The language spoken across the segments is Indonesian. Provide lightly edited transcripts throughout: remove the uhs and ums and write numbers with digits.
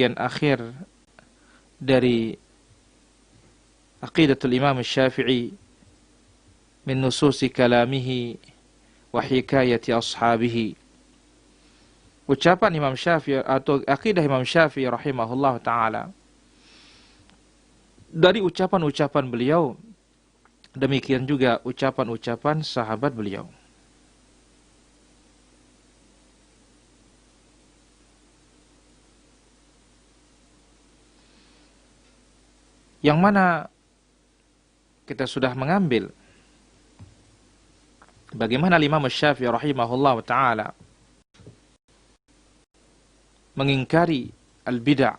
bagian akhir dari aqidatul Imam Syafi'i min nususi kalamihi wa hikayati ashabihi. Ucapan Imam Syafi'i atau akidah Imam Syafi'i rahimahullah ta'ala, dari ucapan-ucapan beliau, demikian juga ucapan-ucapan sahabat beliau. Yang mana kita sudah mengambil bagaimana Imam Syafi'i rahimahullah ta'ala mengingkari al-bid'ah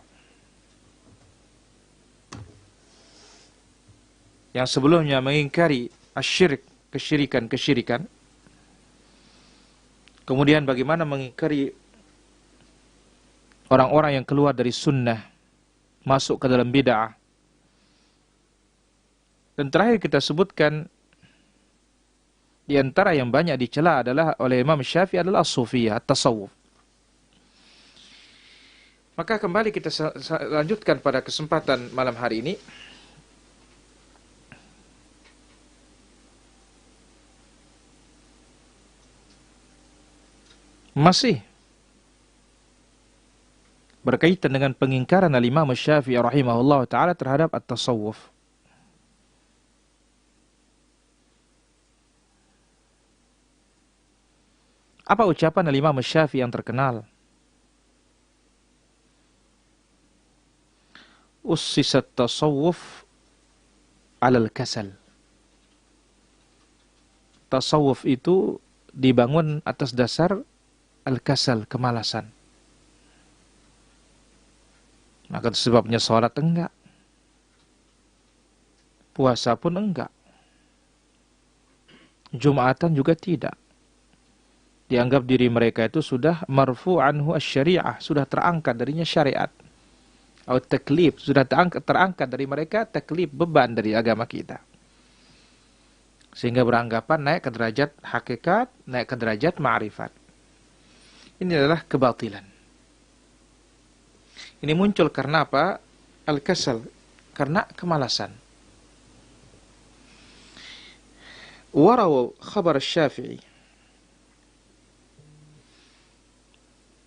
yang sebelumnya mengingkari asyirik, kesyirikan, kemudian bagaimana mengingkari orang-orang yang keluar dari sunnah masuk ke dalam bid'ah. Dan terakhir kita sebutkan di antara yang banyak dicela adalah oleh Imam Syafi'i adalah as-sufiyah, at-tasawuf. Maka kembali kita lanjutkan pada kesempatan malam hari ini. Masih berkaitan dengan pengingkaran al-Imam Syafi'i rahimahullah ta'ala terhadap at-tasawuf. Apa ucapan al-Imam Syafi'i yang terkenal? Ussisat tasawuf alal kasal. Tasawuf itu dibangun atas dasar al-kasal, kemalasan. Maka sebabnya sholat enggak, puasa pun enggak, Jumatan juga tidak. Dianggap diri mereka itu sudah marfu anhu asy-syari'ah, sudah terangkat darinya syariat. Atau taklif, sudah terangkat dari mereka taklif, beban dari agama kita. Sehingga beranggapan naik ke derajat hakikat, naik ke derajat ma'rifat. Ini adalah kebatilan. Ini muncul karena apa? Al-kasal, karena kemalasan. Warawu khabar Syafi'i,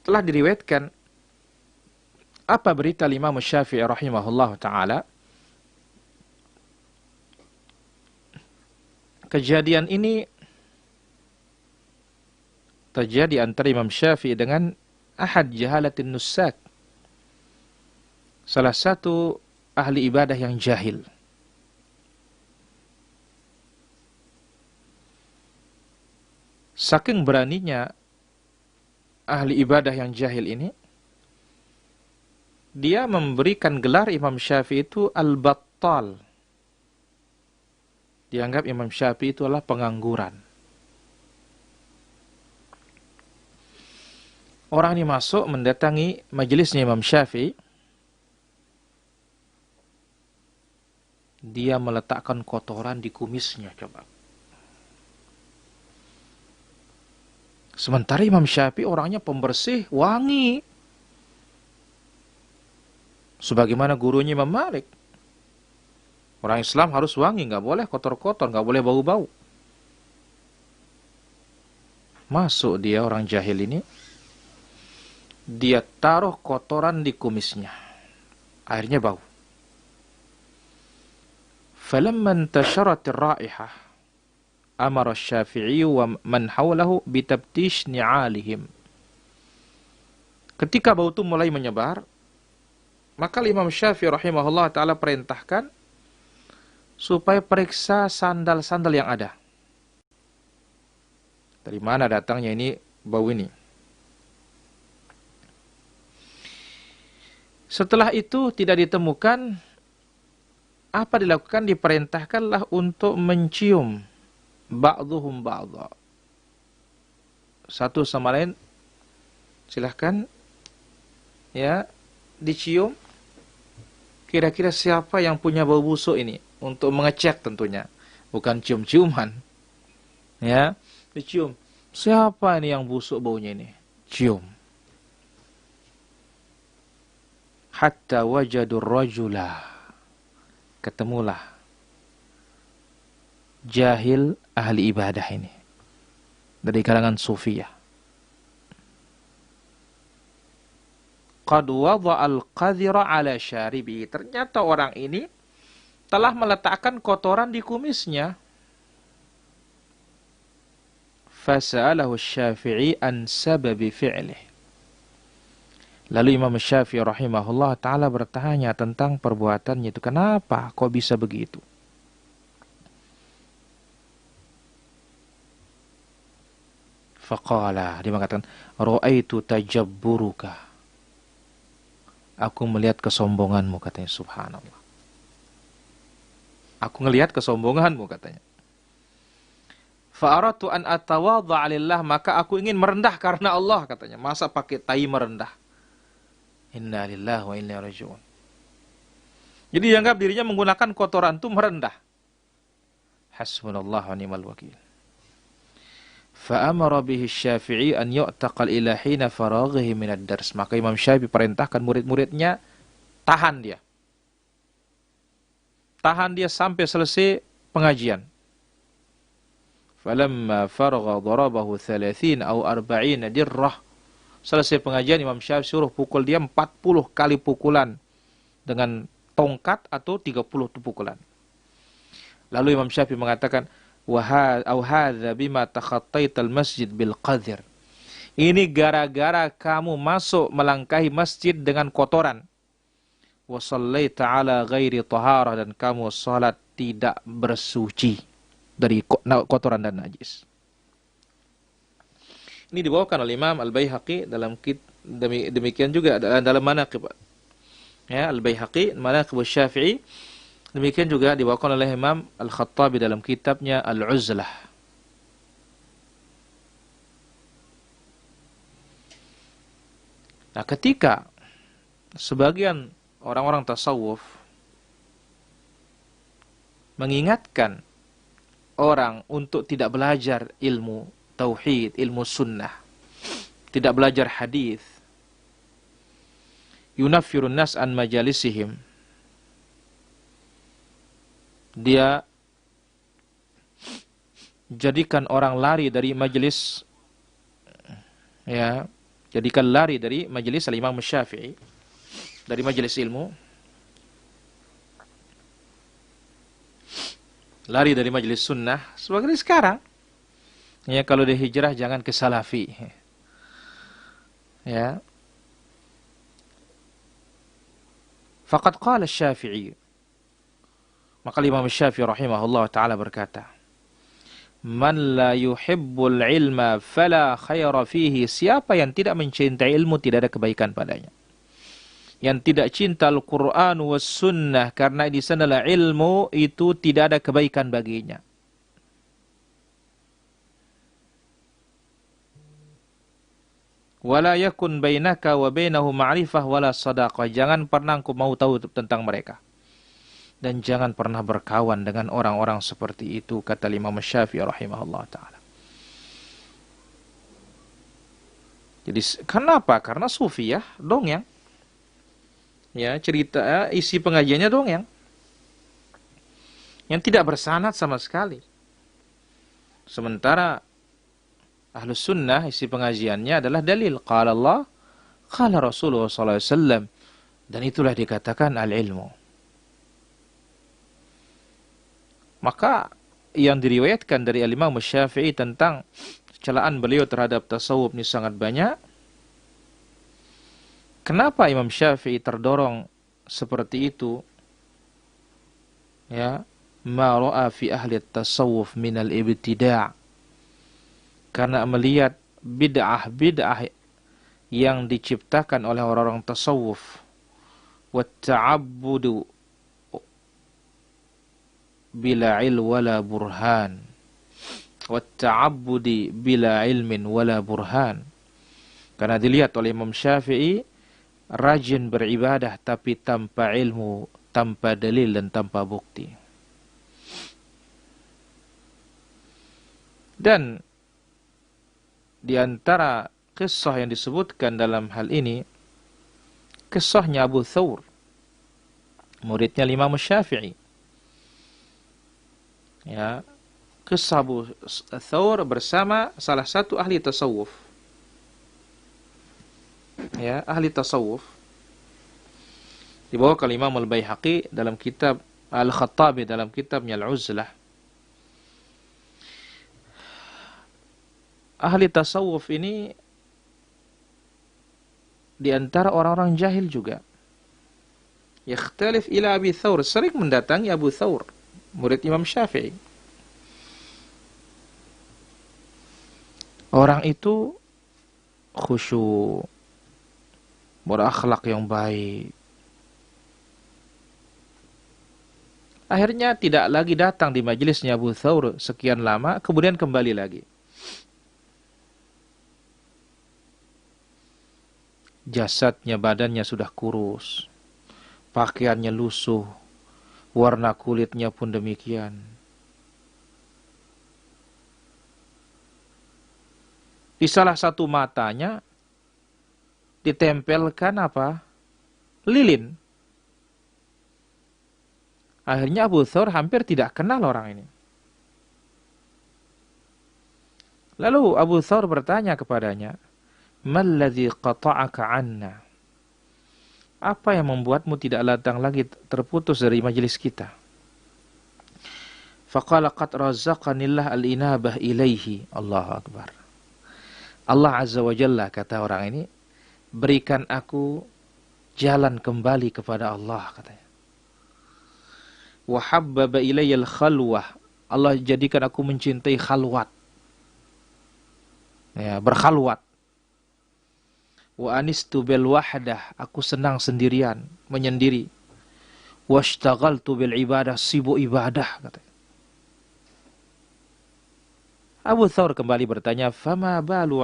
telah diriwayatkan apa berita Imam Syafi'i rahimahullah ta'ala. Kejadian ini terjadi antara Imam Syafi'i dengan ahad jahalatin nussak, salah satu ahli ibadah yang jahil. Saking beraninya ahli ibadah yang jahil ini, dia memberikan gelar Imam Syafi'i itu al-battal. Dianggap Imam Syafi'i itu adalah pengangguran. Orang ini masuk mendatangi majelisnya Imam Syafi'i. Dia meletakkan kotoran di kumisnya, coba. Sementara Imam Syafi'i orangnya pembersih, wangi. Sebagaimana gurunya Imam Malik. Orang Islam harus wangi, nggak boleh kotor-kotor, nggak boleh bau-bau. Masuk dia orang jahil ini, dia taruh kotoran di kumisnya. Akhirnya bau. Falamma intasharat ar-raihah, amara Syafi'i wa man hawlahu bitabtish ni'alihim. Ketika bau itu mulai menyebar, maka Imam Syafi'i rahimahullah ta'ala perintahkan supaya periksa sandal-sandal yang ada. Dari mana datangnya ini bau ini? Setelah itu tidak ditemukan, apa dilakukan? Diperintahkanlah untuk mencium ba'duhum ba'dha. Satu sama lain silahkan ya dicium. Kira-kira siapa yang punya bau busuk ini? Untuk mengecek tentunya. Bukan cium-ciuman. Ya, dicium. Siapa ini yang busuk baunya ini? Cium. hatta wajadur rajula, ketemulah jahil ahli ibadah ini dari kalangan sufiyah. Qad wada'al qadhira ala syaribi, ternyata orang ini telah meletakkan kotoran di kumisnya. Fasa'alahu Syafi'i an sababi fi'lih. Lalu Imam Syafi'i rahimahullah ta'ala bertanya tentang perbuatannya itu. Kenapa kok bisa begitu? Faqala, dia mengatakan, ra'aitu tajabburuka. Aku melihat kesombonganmu, katanya. Subhanallah. Aku ngelihat kesombonganmu, katanya. Fa'aratu an atawadha' lillah, maka aku ingin merendah karena Allah, katanya. Masa pakai tai merendah? Inna lillahi wa inna ilaihi raji'un. Jadi dianggap dirinya menggunakan kotoran itu merendah. Hasbunallah wa ni'mal wakil. Fa'amara bihi Syafi'i an yu'taqal ila hina faraghihi minad dars. Maka Imam Syafi'i perintahkan murid-muridnya, tahan dia. Tahan dia sampai selesai pengajian. Falamma faragha darabahu 30 atau 40 dirrah. Selesai pengajian, Imam Syafi'i suruh pukul dia 40 kali pukulan dengan tongkat atau 30 pukulan. Lalu Imam Syafi'i mengatakan, wa hadza bima takhattaital masjid bil qadhir. Ini gara-gara kamu masuk melangkahi masjid dengan kotoran. Wa shallaita ala ghairi taharah, dan kamu salat tidak bersuci dari kotoran dan najis. Ini dibawakan oleh Imam Al-Baihaqi dalam demikian juga dalam Manaqib. Ya, Al-Baihaqi Manaqib Asy-Syafi'i. Demikian juga dibawakan oleh Imam Al-Khattabi dalam kitabnya Al-Uzlah. Nah, ketika sebagian orang-orang tasawuf mengingatkan orang untuk tidak belajar ilmu tauhid, ilmu sunnah, tidak belajar hadis, yunaffirun nas an majalisihim, dia jadikan orang lari dari majelis, ya, jadikan lari dari majelis al-Imam Syafi'i, dari majelis ilmu, lari dari majelis sunnah, sebagai sekarang. Ya, kalau dia hijrah jangan ke salafi. Ya. Faqad qala Syafi'i. Maka Imam Syafi'i rahimahullah ta'ala berkata, man la yuhibbul ilma fala khaira fihi. Siapa yang tidak mencintai ilmu, tidak ada kebaikan padanya. Yang tidak cinta Al-Quran was sunnah, karena di sanalah ilmu itu tidak ada kebaikan baginya. Wala yakun bainaka wa bainahu ma'rifah wala sadaqah. Jangan pernah engkau mau tahu tentang mereka. Dan jangan pernah berkawan dengan orang-orang seperti itu, kata Imam Syafi'i rahimahullah ta'ala. Jadi kenapa? Karena sufiyah dongeng. Ya, cerita isi pengajiannya dongeng. Yang tidak bersanad sama sekali. Sementara Ahlus Sunnah isi pengajiannya adalah dalil. Qala Allah, qala Rasulullah sallallahu alaihi wasallam. Dan itulah dikatakan al-ilmu. Maka yang diriwayatkan dari Imam Syafi'i tentang celaan beliau terhadap tasawuf ini sangat banyak. Kenapa Imam Syafi'i terdorong seperti itu? Ya, ma ra'a fi ahli tasawuf min al-ibtida'. Karena melihat bid'ah-bid'ah yang diciptakan oleh orang-orang tasawuf, wa ta'abbudu bila il wala burhan, wa ta'abbudi bila ilmin wala burhan. Karena dilihat oleh Imam Syafi'i rajin beribadah tapi tanpa ilmu, tanpa dalil dan tanpa bukti. Dan di antara kisah yang disebutkan dalam hal ini, kisahnya Abu Thawr, muridnya Imam Syafi'i. Ya, kisah Abu Thawr bersama salah satu ahli tasawuf. Ya, ahli tasawuf. Dibawa ke Imam Al-Baihaqi dalam kitab Al-Khattabi dalam kitabnya Al-Uzlah. Ahli tasawuf ini di antara orang-orang jahil juga. Yakhtalif ila Abi Thawr, sering mendatangi Abu Thawr, murid Imam Syafi'i. Orang itu khusyuk, berakhlak yang baik. Akhirnya tidak lagi datang di majelisnya Abu Thawr sekian lama, kemudian kembali lagi. Jasadnya, badannya sudah kurus, pakaiannya lusuh, warna kulitnya pun demikian. Di salah satu matanya ditempelkan apa? Lilin. Akhirnya Abu Thawr hampir tidak kenal orang ini. Lalu Abu Thawr bertanya kepadanya, "Malladzi qata'aka 'anna?" Apa yang membuatmu tidak datang lagi, terputus dari majelis kita? Faqala qad razaqanillah al-inabah ilaihi. Allahu akbar. Allah Azza wa Jalla, kata orang ini, berikan aku jalan kembali kepada Allah, katanya. Wa habbaba ilayya al-khalwah. Allah jadikan aku mencintai khalwat. Ya, berkhalwat. Wa anistu bil wahdah, aku senang sendirian, menyendiri. Washtaghaltu bil ibadah, sibuk ibadah, katanya. Abu Thawr kembali bertanya, "Fama balu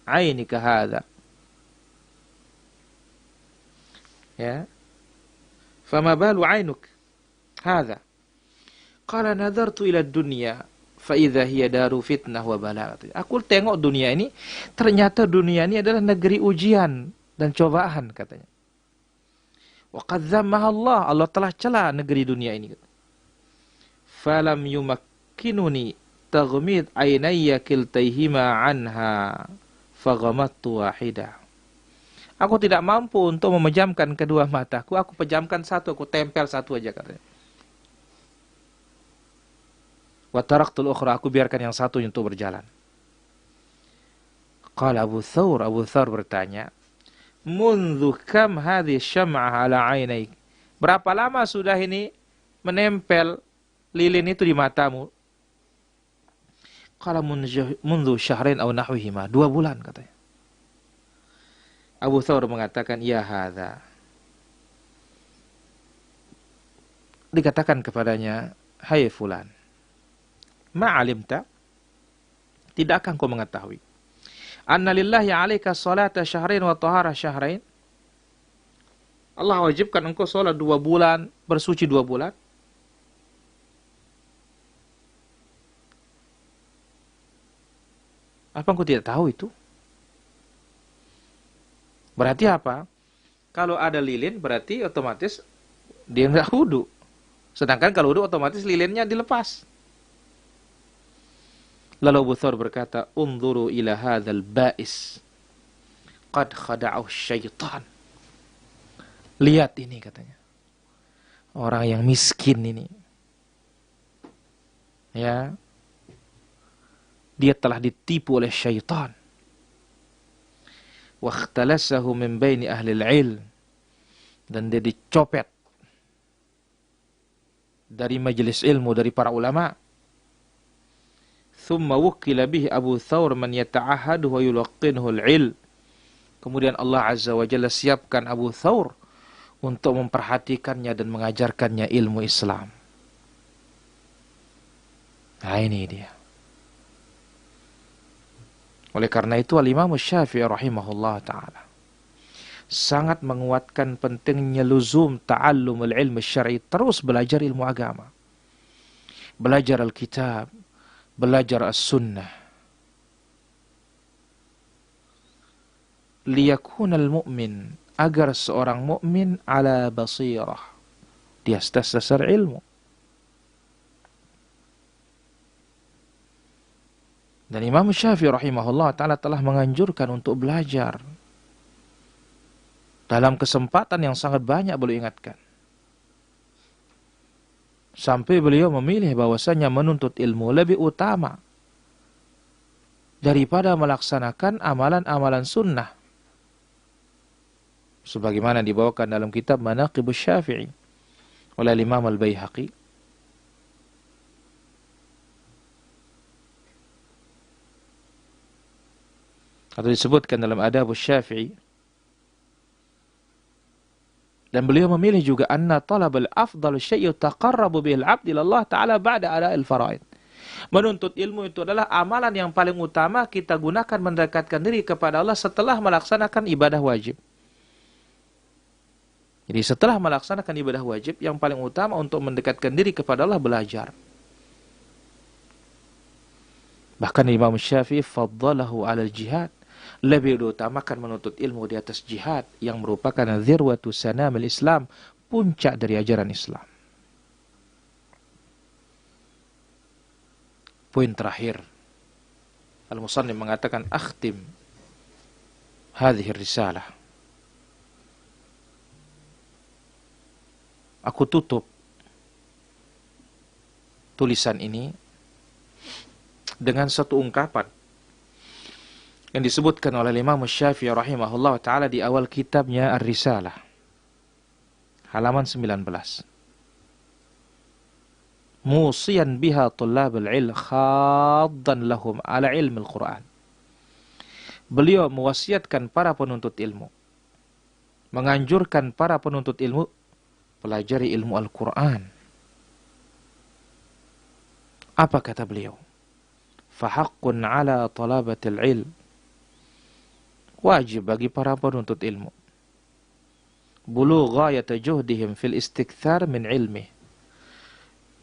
ainika hadza?" Ya. "Fama balu ainuk hadza?" Qala nadartu ila dunya fa idza hiya daru fitnah wa bala. Aku tengok dunia ini, ternyata dunia ini adalah negeri ujian dan cobaan, katanya. Wa qad dzammaha Allah, Allah telah cela negeri dunia ini. Falam yumakkinuni taghmid ainayya kiltaihima anha faghamattu wahidah. Aku tidak mampu untuk memejamkan kedua mataku, aku pejamkan satu, aku tempel satu aja, katanya. Wa taraktul ukhra, aku biarkan yang satu untuk berjalan. Qala Abu Thawr bertanya, "Mundhu kam hadhihi syam'ah ala 'ainaik?" Berapa lama sudah ini menempel lilin itu di matamu? Qala mundhu syahrain aw nahwihima, 2 bulan, katanya. Abu Thawr mengatakan, "Ya hadza." Dikatakan kepadanya, "Hai fulan, ma'alimta, tidakkah kau mengetahui anna lillahi 'alaika salata syahrain wa tahara syahrain?" Allah wajibkan engkau salat 2 bulan, bersuci 2 bulan. Apa engkau tidak tahu itu? Berarti apa? Kalau ada lilin berarti otomatis dia enggak wudu. Sedangkan kalau wudu otomatis lilinnya dilepas. Lalu Abu Thawr berkata, "Unzuru ila hadzal ba'is. Qad khada'ahu syaitan." Lihat ini, katanya. Orang yang miskin ini. Ya. Dia telah ditipu oleh syaitan. Wa ikhtalasahu min baini ahli al-'ilm. Dan dia dicopet dari majelis ilmu, dari para ulama. Thumma wukkila bihi Abu Thawr man yata'ahadu wa yulaqqinuhu al-'ilm. Kemudian Allah Azza wa Jalla siapkan Abu Thawr untuk memperhatikannya dan mengajarkannya ilmu Islam. Nah, ini dia. Oleh karena itu Al-Imam Syafi'i rahimahullah ta'ala sangat menguatkan pentingnya luzum ta'allumul ilmu syar'i, terus belajar ilmu agama. Belajar Alkitab, belajar As-Sunnah. Liyakunal mu'min agar seorang mukmin ala basirah, di atas dasar ilmu. Dan Imam Syafi'i rahimahullah ta'ala telah menganjurkan untuk belajar. Dalam kesempatan yang sangat banyak beliau ingatkan. Sampai beliau memilih bahwasanya menuntut ilmu lebih utama daripada melaksanakan amalan-amalan sunnah. Sebagaimana dibawakan dalam kitab Manaqibus Syafi'i oleh Imam Al-Baihaqi. Atau disebutkan dalam Adabus Syafi'i. Dan beliau memilih juga anna talabal afdal syai' taqarrabu bihil 'abd ila Allah Ta'ala ba'da ada'il faraid. Menuntut ilmu itu adalah amalan yang paling utama kita gunakan mendekatkan diri kepada Allah setelah melaksanakan ibadah wajib. Jadi setelah melaksanakan ibadah wajib, yang paling utama untuk mendekatkan diri kepada Allah belajar. Bahkan Imam Syafi'i faddalahu 'alal jihad, lebih diutamakan menuntut ilmu di atas jihad yang merupakan dzirwatu sanamil Islam, puncak dari ajaran Islam. Poin terakhir, Al-Musannif mengatakan akhtim hadhihi risalah. Aku tutup tulisan ini dengan satu ungkapan yang disebutkan oleh Imam Syafi'i rahimahullah ta'ala di awal kitabnya Ar-Risalah, halaman 19. Musiyan biha tullabul ilm khaddan lahum ala ilmi al-Quran. Beliau mewasiatkan para penuntut ilmu, menganjurkan para penuntut ilmu pelajari ilmu Al-Quran. Apa kata beliau? Fahaqqun ala talabatil ilm, wajib bagi para penuntut ilmu, bulugh ghayat juhdihim fil istikthar min ilmih,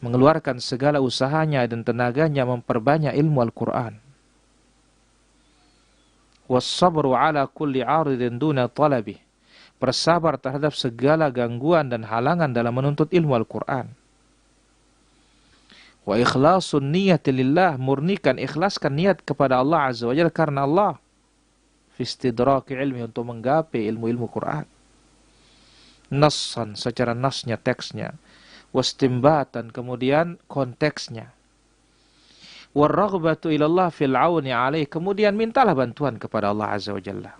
mengeluarkan segala usahanya dan tenaganya memperbanyak ilmu Al-Quran. Was-sabru ala kulli 'aridin duna talabih, bersabar terhadap segala gangguan dan halangan dalam menuntut ilmu Al-Quran. Wa ikhlasun niyati lillah, murnikan, ikhlaskan niat kepada Allah Azza wa Jalla karena Allah. Fi istidraki ilmi, untuk menggapai ilmu-ilmu Quran. Nassan, secara nasnya, teksnya. Wastimbatan, kemudian konteksnya. Warraghbatu ilallah fil auni alaih, kemudian mintalah bantuan kepada Allah Azza wa Jalla.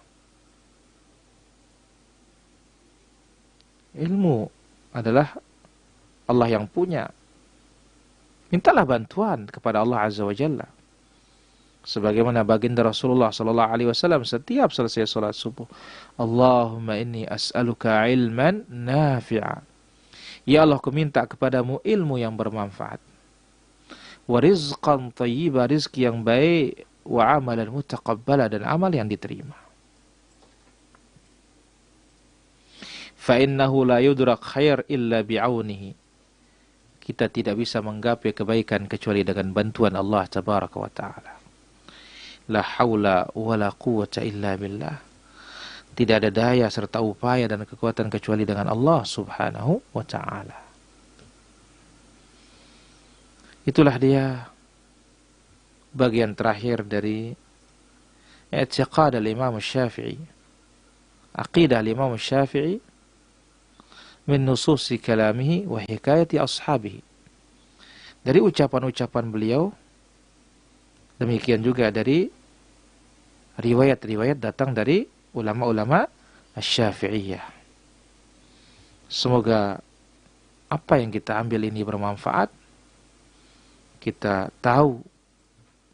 Ilmu adalah Allah yang punya. Mintalah bantuan kepada Allah Azza wa Jalla. Sebagaimana baginda Rasulullah sallallahu alaihi wasallam setiap selesai salat subuh, Allahumma inni as'aluka ilman nafi'a. Ya Allah, aku minta kepadamu ilmu yang bermanfaat. Wa rizqan thayyiba, rizki yang baik, wa amalan mutaqabbala, dan amal yang diterima. Fa innahu la yudrak khair illa bi'aunihi. Kita tidak bisa menggapai kebaikan kecuali dengan bantuan Allah tabaraka wa ta'ala. La haula wa la quwwata illa billah. Tidak ada daya serta upaya dan kekuatan kecuali dengan Allah subhanahu wa ta'ala. Itulah dia bagian terakhir dari i'tiqad al-Imam Syafi'i, aqidah al-Imam Syafi'i min nususi kalamihi wa hikayati ashabihi. Dari ucapan-ucapan beliau, demikian juga dari riwayat-riwayat datang dari ulama-ulama Asy-Syafi'iyah. Semoga apa yang kita ambil ini bermanfaat. Kita tahu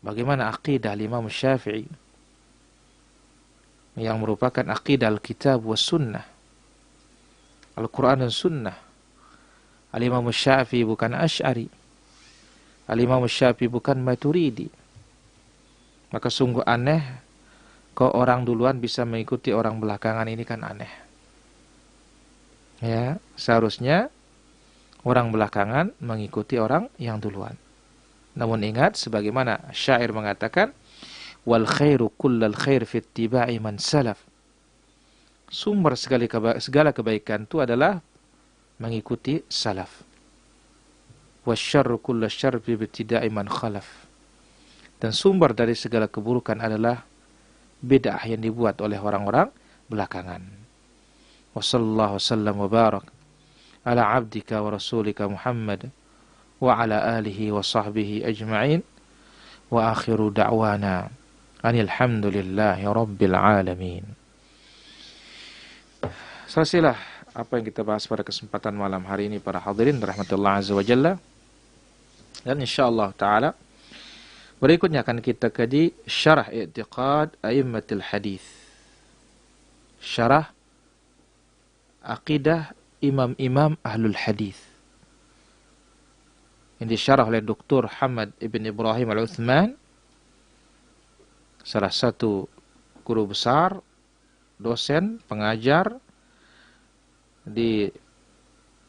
bagaimana aqidah Imam Syafi'i yang merupakan aqidah Al-Kitab wa Sunnah, Al-Quran dan Sunnah. Al-Imam Syafi'i bukan Asy'ari, Al-Imam Syafi'i bukan Maturidi. Maka sungguh aneh kok orang duluan bisa mengikuti orang belakangan, ini kan aneh. Ya, seharusnya orang belakangan mengikuti orang yang duluan. Namun ingat, sebagaimana syair mengatakan, wal khairu kullal khair fi ittiba'i man salaf. Sumber segala kebaikan itu adalah mengikuti salaf. Wasyarru kullu syarri bi ibtida'i man khalaf. Dan sumber dari segala keburukan adalah bid'ah yang dibuat oleh orang-orang belakangan. Wassallallahu wasallam wa barak ala abdika wa rasulika Muhammad wa ala alihi wa sahbihi ajma'in wa akhiru da'wana anil hamdulillahi rabbil alamin. Selesailah apa yang kita bahas pada kesempatan malam hari ini para hadirin rahmatullah azza wa jalla. Dan insyaallah taala berikutnya akan kita kaji syarah i'tiqad a'immatul hadis. Syarah aqidah imam-imam ahlul hadis. Ini disyarah oleh Dr. Hamad ibn Ibrahim al-Uthman, salah satu guru besar, dosen, pengajar di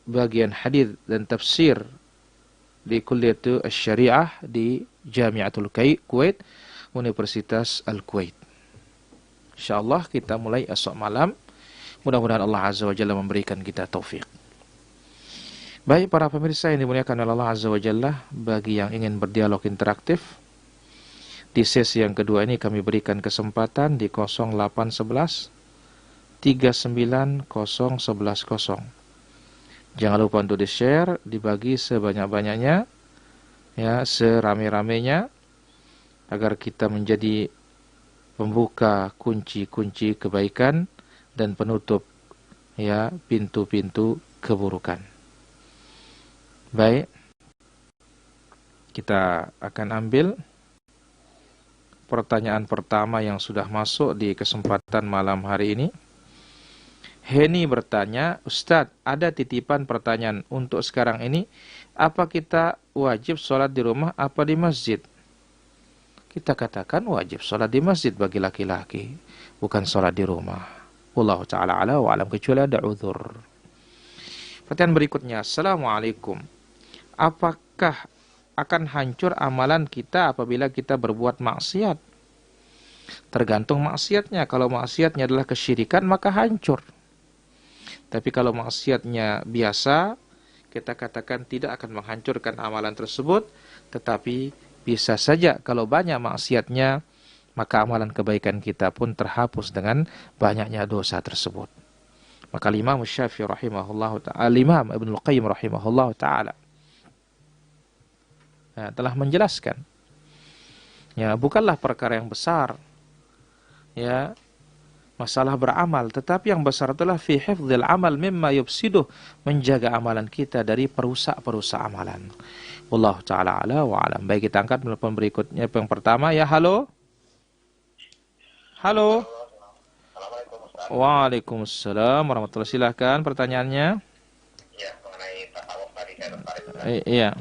bagian hadis dan tafsir di Kulliyat Syariah di Jami'atul Kuwait, Universitas Al-Kuwait. Insyaallah kita mulai esok malam. Mudah-mudahan Allah Azza wa Jalla memberikan kita taufik. Baik para pemirsa yang dimuliakan oleh Allah Azza wa Jalla, bagi yang ingin berdialog interaktif, di sesi yang kedua ini kami berikan kesempatan di 0811 390110. Jangan lupa untuk di-share, dibagi sebanyak-banyaknya, ya, serame-ramenya, agar kita menjadi pembuka kunci-kunci kebaikan dan penutup, ya, pintu-pintu keburukan. Baik, kita akan ambil pertanyaan pertama yang sudah masuk di kesempatan malam hari ini. Heni bertanya, Ustadz, ada titipan pertanyaan untuk sekarang ini, apa kita wajib sholat di rumah apa di masjid? Kita katakan wajib sholat di masjid bagi laki-laki, bukan sholat di rumah. Wallahu ta'ala ala wa alam, kecuali ada uzur. Pertanyaan berikutnya, Assalamualaikum. Apakah akan hancur amalan kita apabila kita berbuat maksiat? Tergantung maksiatnya. Kalau maksiatnya adalah kesyirikan, maka hancur. Tapi kalau maksiatnya biasa, kita katakan tidak akan menghancurkan amalan tersebut, tetapi bisa saja kalau banyak maksiatnya, maka amalan kebaikan kita pun terhapus dengan banyaknya dosa tersebut. Maka Imam Syafi'i rahimahullah ta'ala, Imam Ibnul Qayyim rahimahullah ta'ala, telah menjelaskan, ya, bukanlah perkara yang besar, ya, masalah beramal, tetapi yang besar adalah fi hifdzil amal mimma yufsiduh, menjaga amalan kita dari perusak-perusak amalan. Wallahu ta'ala ala wa alam. Baik, kita angkat telepon berikutnya. Yang pertama, ya, halo. Halo. Waalaikumsalam warahmatullahi. Silakan pertanyaannya. Ya, mengenai tasawuf tadi saya tertarik. Iya.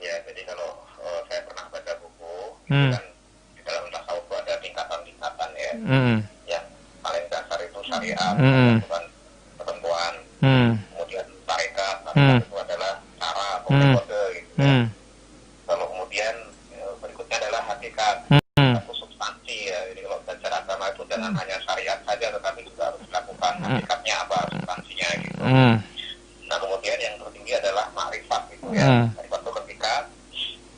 Ya, jadi kalau saya pernah baca buku, itu kan di dalam tasawuf itu ada tingkatan-tingkatan ya. Yang paling dasar itu syariat, itu kan ketentuan. Kemudian tarekat itu adalah cara atau metode gitu ya. Lalu kemudian berikutnya adalah hakikat atau substansi ya. Jadi kalau belajar agama itu jangan hanya syariat saja, tetapi juga harus dilakukan hakikatnya apa, substansinya gitu. Nah kemudian yang tertinggi adalah ma'rifat gitu ya. Ma'rifat itu ketika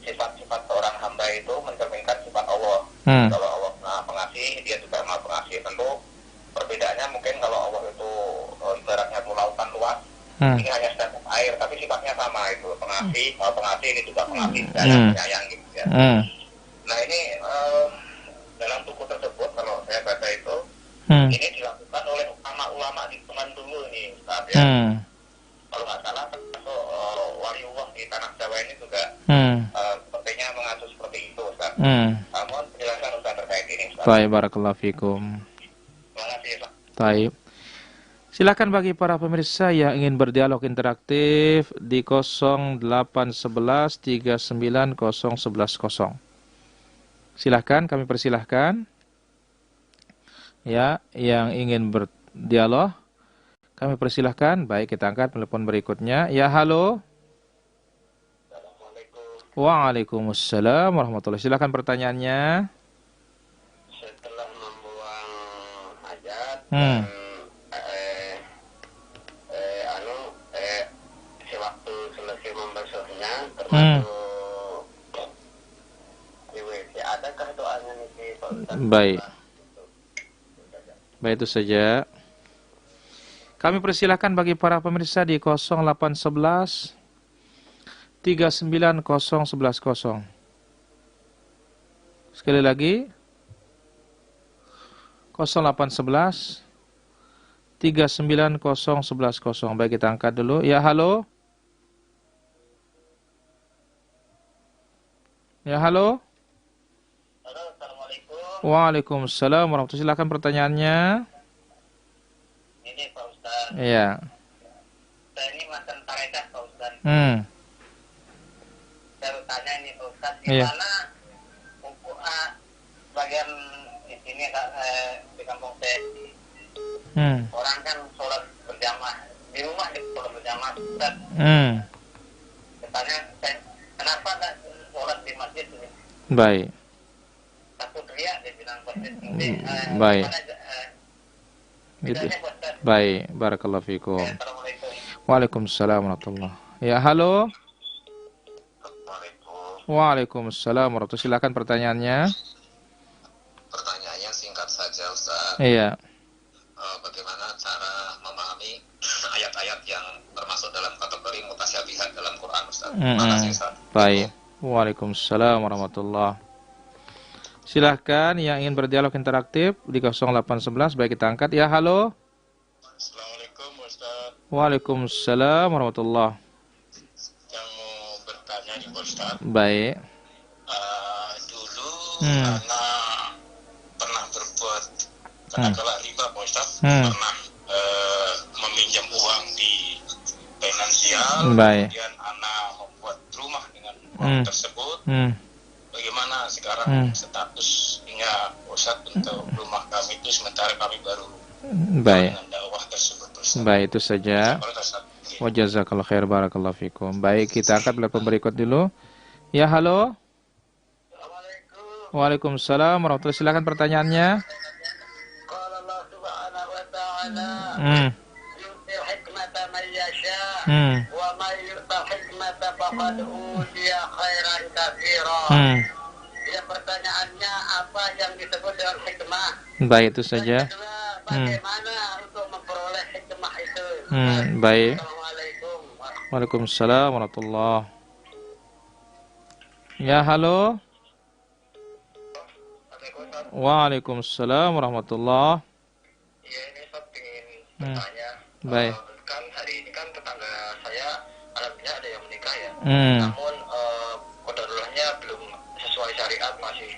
sifat-sifat seorang hamba itu mencerminkan sifat Allah. Kalau Allah Maha Pengasih, dia juga Maha Pengasih. Tentu perbedaannya mungkin kalau Allah itu ibaratnya itu lautan luas, ini hanya setetes air, tapi sifatnya sama itu. Pengasih, Maha Pengasih, ini juga pengasih, sayang, penyayang gitu ya. Nah ini dalam buku tersebut kalau saya baca itu, ini dilakukan oleh ulama-ulama di zaman dulu ini, Ustaz ya. Kalau nggak salah termasuk waliullah di tanah Jawa ini juga sepertinya mengacu seperti itu, Ustaz. Mohon penjelasan Ustaz terkait ini, Ustaz. Baik, barakallahu fikum. Terima kasih, Ustaz. Baik. Silakan bagi para pemirsa yang ingin berdialog interaktif di 0811 390110. Silakan, kami persilahkan. Ya, yang ingin berdialog, kami persilahkan. Baik, kita angkat telepon berikutnya. Ya, halo. Waalaikumsalam warahmatullahi. Silakan pertanyaannya. Setelah membuang hajat masuk di WC. Adakah doanya nih Pak Ustaz? Baik. Baik, itu saja. Kami persilahkan bagi para pemirsa di 0811 390110. Sekali lagi 0811 390110. Baik, kita angkat dulu. Ya, halo. Ya, halo. Halo, Assalamualaikum. Waalaikumsalam warahmatullahi wabarakatuh. Silakan pertanyaannya. Ini Pak Ustaz. Iya. Saya ini mantan tarekat Pak Ustaz. Saya bertanya ini Pak Ustaz, gimana bagian di sini di kampung saya orang kan sholat berjamaah di rumah, di sholat berjamaah Ustaz. Bertanya saya, kenapa tidak sholat di masjid ini? Baik. Takut riak, dia bilang masjid ini. Baik. Gitu. Baik, barakallahu fikum. Assalamualaikum. Waalaikumsalam warahmatullahi. Ya, halo. Assalamualaikum. Waalaikumsalam warahmatullahi. Silakan pertanyaannya. Pertanyaannya singkat saja Ustaz. Iya. Bagaimana cara memahami ayat-ayat yang termasuk dalam kategori mutasyabihat dalam Quran Ustaz? Terima kasih Ustaz. Baik. Waalaikumsalam warahmatullahi. Silahkan yang ingin berdialog interaktif di 0811. Baik, kita angkat. Ya, halo. Assalamualaikum Ustaz. Waalaikumsalam warahmatullahi. Yang mau bertanya nih Ustaz. Baik. Dulu anak pernah berbuat kenakalan riba Pak Ustaz. Pernah meminjam uang di finansial. Baik. Kemudian anak membuat rumah dengan uang tersebut. Bagaimana sekarang statusnya Ustaz untuk rumah kami itu, sementara kami baru dengan dakwah tersebut Ustaz. Baik, itu saja. Wa jazakallahu khair, barakallahu fikum. Baik, kita angkat telepon berikut dulu. Ya, halo. Assalamualaikum. Waalaikumsalam warahmatullahi. Silakan pertanyaannya. Qala Allah subhanahu wa ta'ala yu'til hikmata man yasha wa man yu'ta hikmata faqad utiya khairan katsira. Ya, pertanyaannya apa yang disebut dengan hikmah? Baik, itu saja. Bagaimana untuk memperoleh hikmah itu? Baik. Assalamualaikum. Waalaikumsalam warahmatullahi. Ya, halo. Waalaikumsalam warahmatullahi. Iya, ini saya ingin bertanya. Baik. Kan hari ini kan tetangga saya alhamdulillah ada yang menikah ya. Namun qadarulahnya belum sesuai syariat, masih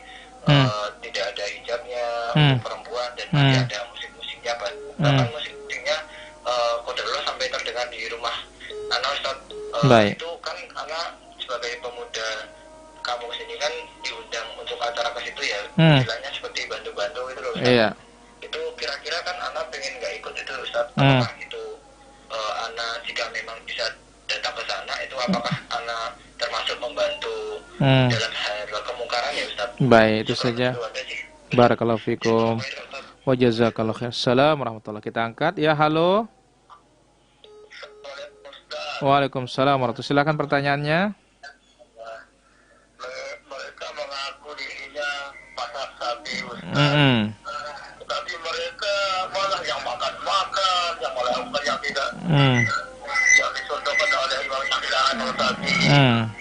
tidak ada hijabnya untuk perempuan dan masih ada musik-musiknya, bahkan musik-musiknya qadarullah sampai terdengar di rumah anak Ustaz. Itu kan anak sebagai pemuda kampung sini kan diundang untuk acara ke situ ya, istilahnya seperti bantu-bantu itu loh Ustaz. Iya. Itu kira-kira kan anak pengen nggak ikut itu Ustaz, apakah itu anak jika memang bisa datang ke sana itu apakah anak termasuk membantu dalam hal kemungkaran ya Ustaz? Baik, itu saja. Barakallahu fikum. Wa jazakallahu khair. Assalamualaikum warahmatullahi. Kita angkat. Ya, halo. Waalaikumsalam warahmatullahi. Silakan pertanyaannya. Mereka mengaku dirinya pasar sapi Ustaz. Tapi mereka malah yang makan-makan, yang melakukan yang tidak yang disodorkan oleh Imam Syafi'i tadi.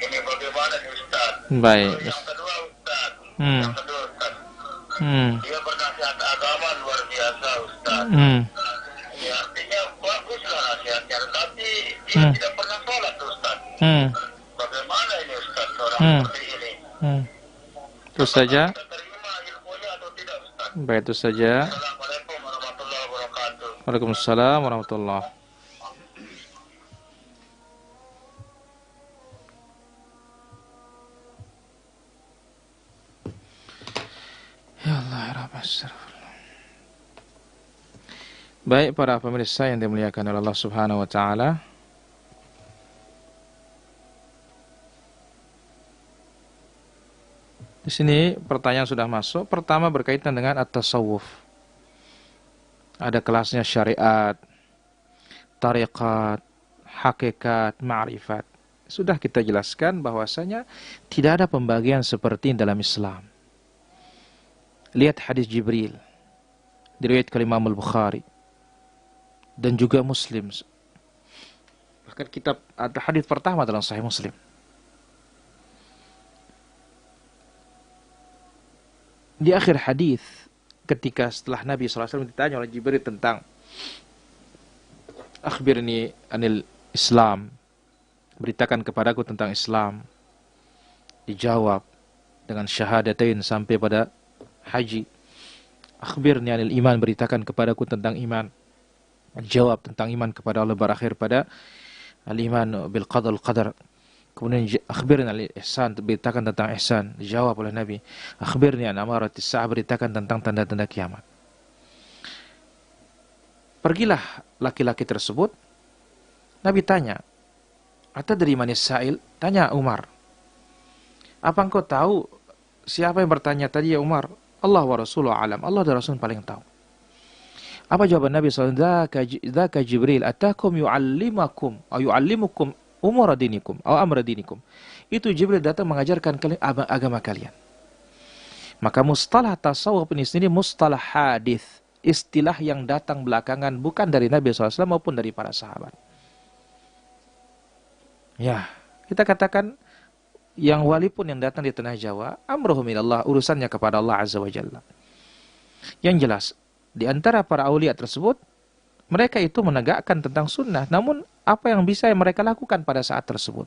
Ini bagaimana nih Ustaz? Baik. Yang kedua Ustaz, dia bernasihat agama luar biasa Ustaz. Ya, artinya baguslah nasihatnya, tapi dia tidak pernah sholat Ustaz. Bagaimana ini Ustaz orang seperti ini? Itu saja. Terima ilmunya atau tidak Ustaz? Baik, itu saja. Assalamualaikum warahmatullahi wabarakatuh. Waalaikumsalam warahmatullahi. Ya Allah, ya Rabb, astagfirullah. Baik, para pemirsa yang dimuliakan oleh Allah Subhanahu wa taala. Di sini pertanyaan sudah masuk. Pertama berkaitan dengan at-tasawuf. Ada kelasnya syariat, tariqat, hakikat, ma'rifat. Sudah kita jelaskan bahwasanya tidak ada pembagian seperti dalam Islam. Lihat hadis Jibril diriwayatkan Imam Al-Bukhari dan juga Muslim. Bahkan kitab ada hadis pertama dalam Sahih Muslim. Di akhir hadis, ketika setelah Nabi SAW ditanya oleh Jibril tentang akhbirni anil Islam, beritakan kepadaku tentang Islam, dijawab dengan syahadatain sampai pada haji. Akhbirni anil iman, beritakan kepadaku tentang iman, jawab tentang iman kepada Allah, berakhir pada al-iman bil qadar. Kemudian akhbirni anil ihsan, beritakan tentang ihsan, dijawab oleh Nabi. Akhbirni an amaratis sa'ah, beritakan tentang tanda-tanda kiamat. Pergilah laki-laki tersebut. Nabi tanya, atadri manis sa'il? Tanya Umar, apa engkau tahu siapa yang bertanya tadi ya Umar? Allah wa Rasuluhu alam, Allah dan Rasul paling tahu. Apa jawaban Nabi SAW? Dzaka Jibril atakum yu'allimakum aw yu'allimukum umur dinikum atau amr dinikum. Itu Jibril datang mengajarkan kalian agama kalian. Maka mustalah tasawuf ini sendiri mustalah hadis, istilah yang datang belakangan, bukan dari Nabi SAW maupun dari para sahabat. Ya, kita katakan yang wali pun yang datang di tanah Jawa, amruhu minallah, urusannya kepada Allah Azza wa Jalla. Yang jelas, di antara para aulia tersebut, mereka itu menegakkan tentang sunnah, namun apa yang bisa mereka lakukan pada saat tersebut.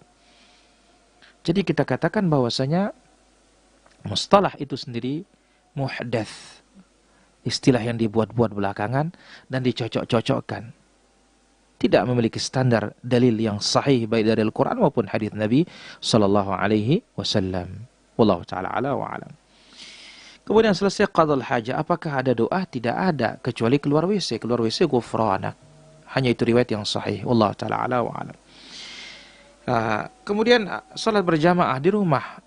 Jadi kita katakan bahwasanya mustalah itu sendiri muhdats, istilah yang dibuat-buat belakangan dan dicocok-cocokkan. Tidak memiliki standar dalil yang sahih baik dari Al-Quran maupun hadis Nabi sallallahu alaihi wasallam. Wallahu taala ala wa alam. Kemudian selesai qadal hajah, apakah ada doa? Tidak ada, kecuali keluar WC. Keluar WC ghufranak. Hanya itu riwayat yang sahih. Wallahu taala ala wa alam. Kemudian salat berjamaah di rumah.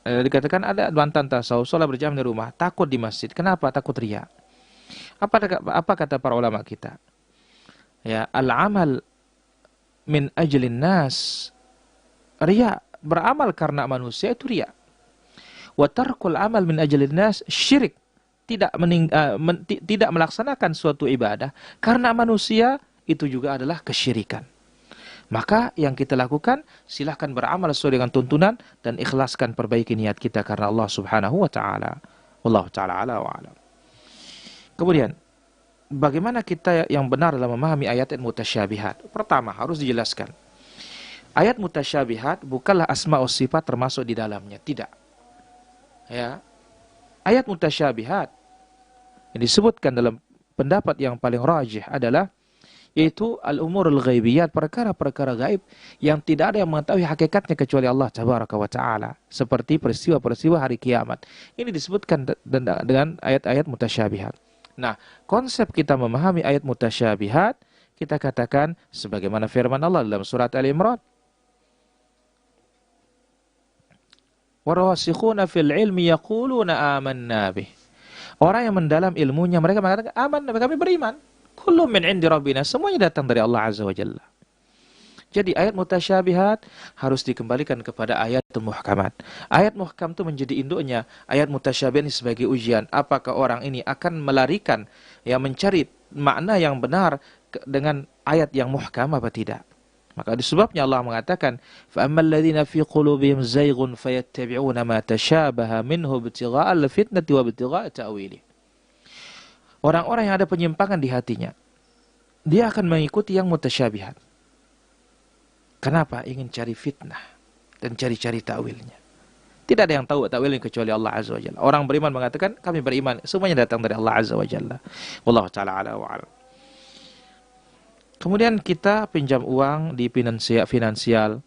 Dikatakan ada bantahan tasawuf, salat berjamaah di rumah, takut di masjid. Kenapa? Takut riya. Apa kata para ulama kita? Ya, al-amal min ajlin nas. Riya, beramal karena manusia itu riya. Wa tarkul amal min ajlin nas syirik. Tidak melaksanakan suatu ibadah karena manusia itu juga adalah kesyirikan. Maka yang kita lakukan, silahkan beramal sesuai dengan tuntunan dan ikhlaskan, perbaiki niat kita karena Allah Subhanahu wa taala. Wallahu taala ala wa alam. Kemudian bagaimana kita yang benar dalam memahami ayat mutasyabihat? Pertama, harus dijelaskan. Ayat mutasyabihat bukanlah asma wa sifat termasuk di dalamnya, tidak. Ya. Ayat mutasyabihat yang disebutkan dalam pendapat yang paling rajih adalah yaitu al-umurul ghaibiyat, perkara-perkara gaib yang tidak ada yang mengetahui hakikatnya kecuali Allah Tabaraka wa taala, seperti peristiwa-peristiwa hari kiamat. Ini disebutkan dengan ayat-ayat mutasyabihat. Nah, konsep kita memahami ayat mutasyabihat, kita katakan sebagaimana firman Allah dalam surat Al-Imran. Warasikhuna fil ilmi yaquluna amanna bih. Orang yang mendalam ilmunya, mereka mengatakan aman, kami beriman. Kullu min indi rabbina, semuanya datang dari Allah Azza wa Jalla. Jadi ayat mutasyabihat harus dikembalikan kepada ayat muhkamat. Ayat muhkam itu menjadi induknya. Ayat mutasyabihat ini sebagai ujian. Apakah orang ini akan melarikan, mencari makna yang benar dengan ayat yang muhkam apa tidak? Maka disebabnya Allah mengatakan, فَأَمَّا الَّذِينَ فِي قُلُوبِهِمْ زَيْغٌ فَيَتَّبِعُونَ مَا تَشَابَهَ مِنْهُ ابْتِغَاءَ الْفِتْنَةِ وَابْتِغَاءَ تَأْوِيلِهِ. Orang-orang yang ada penyimpangan di hatinya, dia akan mengikuti yang mutasyabihat. Kenapa? Ingin cari fitnah dan cari-cari takwilnya. Tidak ada yang tahu takwilnya kecuali Allah Azza wa Jalla. Orang beriman mengatakan kami beriman, semuanya datang dari Allah Azza wa Jalla. Wallahu taala ala wa alam. Kemudian kita pinjam uang di finansial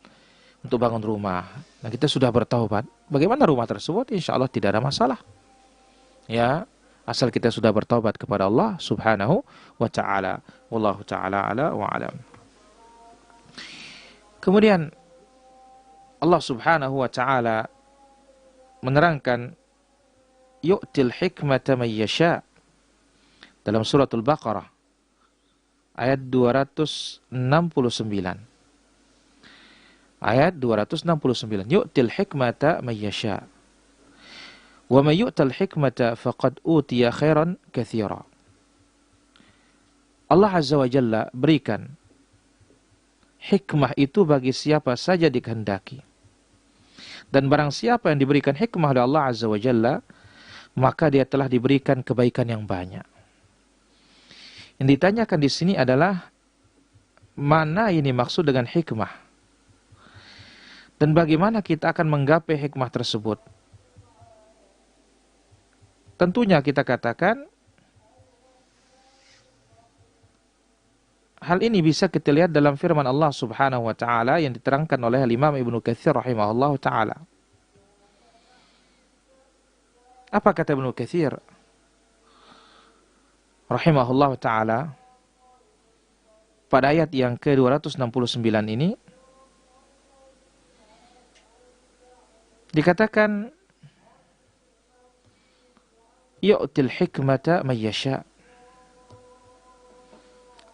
untuk bangun rumah. Nah, kita sudah bertaubat. Bagaimana rumah tersebut? Insya Allah tidak ada masalah. Ya, asal kita sudah bertaubat kepada Allah Subhanahu wa taala. Wallahu taala ala wa alam. Kemudian Allah Subhanahu wa taala menerangkan yu'til hikmata man yasha dalam suratul Baqarah ayat 269. Ayat 269. Yu'til hikmata may yasha. Wa may yu'tal hikmata faqad utiya khairan katsira. Allah Azza wa Jalla berikan hikmah itu bagi siapa saja dikehendaki. Dan barang siapa yang diberikan hikmah oleh Allah Azza wa Jalla, maka dia telah diberikan kebaikan yang banyak. Yang ditanyakan di sini adalah mana ini maksud dengan hikmah? Dan bagaimana kita akan menggapai hikmah tersebut? Tentunya kita katakan hal ini bisa kita lihat dalam firman Allah Subhanahu wa taala yang diterangkan oleh Imam Ibnu Katsir rahimahullahu taala. Apa kata Ibnu Katsir rahimahullahu taala pada ayat yang ke-269 ini? Dikatakan yu'til hikmata may yasha.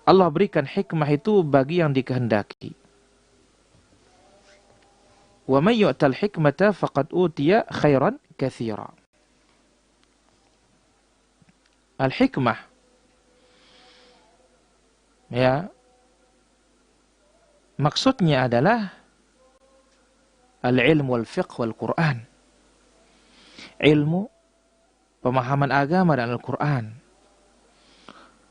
Allah berikan hikmah itu bagi yang dikehendaki. Wa may yu'tal hikmata faqad utiya khairan katsira. Al-hikmah, ya, maksudnya adalah al-ilm wal-fiqh wal-Quran. Ilmu, pemahaman agama dan Al-Quran.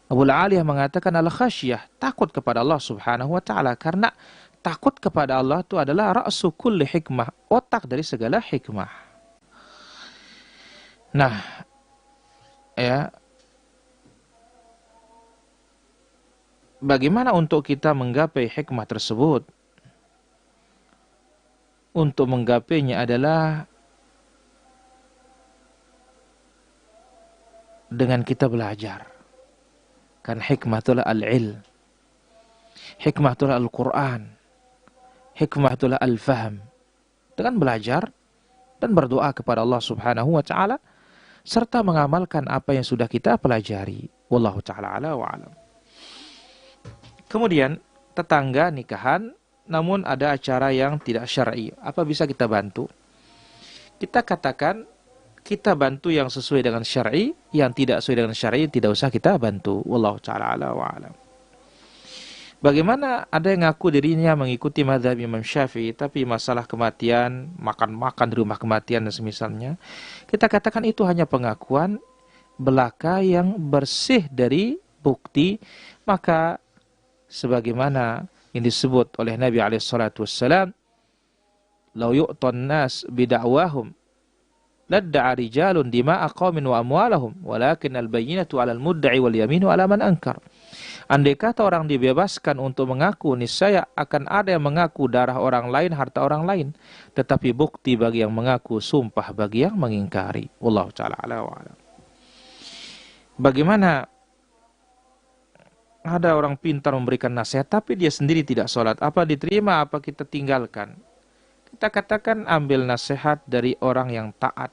Abu Aliyah mengatakan al-khasyah, takut kepada Allah Subhanahu wa taala, karena takut kepada Allah itu adalah ra'su kulli hikmah, otak dari segala hikmah. Nah, ya, bagaimana untuk kita menggapai hikmah tersebut? Untuk menggapainya adalah dengan kita belajar. Kan hikmah itulah al-ilm. Hikmah itulah Al-Quran. Hikmah itulah al-fahm. Dengan belajar dan berdoa kepada Allah Subhanahu wa ta'ala, serta mengamalkan apa yang sudah kita pelajari. Wallahu ta'ala ala wa alam. Kemudian, tetangga nikahan, namun ada acara yang tidak syar'i. Apa bisa kita bantu? Kita katakan, kita bantu yang sesuai dengan syar'i, yang tidak sesuai dengan syar'i tidak usah kita bantu. Wallahu ta'ala ala wa alam. Bagaimana ada yang ngaku dirinya mengikuti mazhab Imam Syafi'i, tapi masalah kematian, makan-makan di rumah kematian dan semisalnya, kita katakan itu hanya pengakuan belaka yang bersih dari bukti, maka sebagaimana yang disebut oleh Nabi SAW, "Lau yu'ton nas bida'wahum ladda'a rijalun dima'a qaumin wa amwalahum, walakin al-bayyinatu 'alal mudda'i wal yaminu 'ala man ankar." Andai kata orang dibebaskan untuk mengaku, niscaya akan ada yang mengaku darah orang lain, harta orang lain, tetapi bukti bagi yang mengaku, sumpah bagi yang mengingkari. Wallahu ta'ala ala wa alam. Bagaimana ada orang pintar memberikan nasihat, tapi dia sendiri tidak sholat. Apa diterima, apa kita tinggalkan? Kita katakan ambil nasihat dari orang yang taat,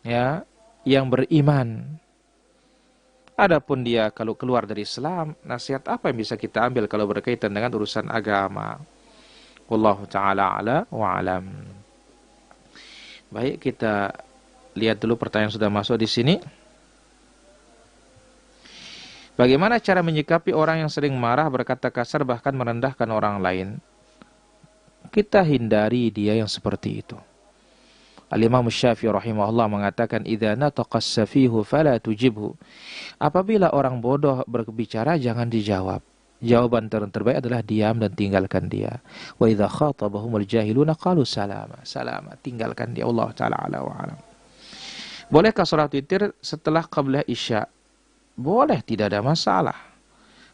ya, yang beriman. Adapun dia kalau keluar dari Islam, nasihat apa yang bisa kita ambil kalau berkaitan dengan urusan agama? Wallahu ta'ala ala wa alam. Baik, kita lihat dulu pertanyaan sudah masuk di sini. Bagaimana cara menyikapi orang yang sering marah, berkata kasar, bahkan merendahkan orang lain? Kita hindari dia yang seperti itu. Al-Imam Syafi'i rahimahullah mengatakan, "Idza nataqa as-safihu fala tujibhu." Apabila orang bodoh berbicara, jangan dijawab. Jawaban terbaik adalah diam dan tinggalkan dia. Wa idza khatabahumul jahiluna qalu salama. Salama, tinggalkan dia. Allah taala ala wa alam. Bolehkah salat witir setelah qabla isya? Boleh, tidak ada masalah.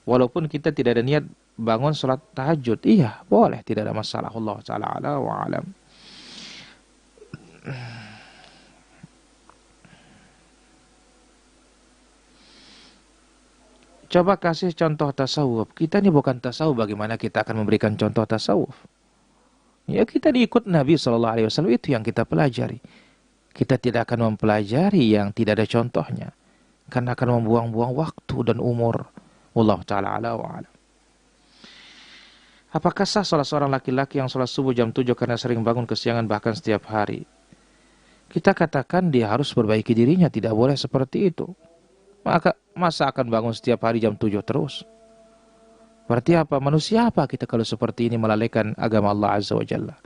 Walaupun kita tidak ada niat bangun salat tahajud, iya, boleh, tidak ada masalah. Allah taala ala wa alam. Coba kasih contoh tasawuf. Kita ini bukan tasawuf, bagaimana kita akan memberikan contoh tasawuf? Ya, kita diikut Nabi SAW, itu yang kita pelajari. Kita tidak akan mempelajari yang tidak ada contohnya, karena akan membuang-buang waktu dan umur. Wallahu ta'ala ala wa alam. Apakah sah salah seorang laki-laki yang sholat subuh jam 7 karena sering bangun kesiangan bahkan setiap hari? Kita katakan dia harus perbaiki dirinya, tidak boleh seperti itu. Masa akan bangun setiap hari jam 7 terus? Berarti apa? Manusia apa kita kalau seperti ini melalaikan agama Allah Azza wa Jalla?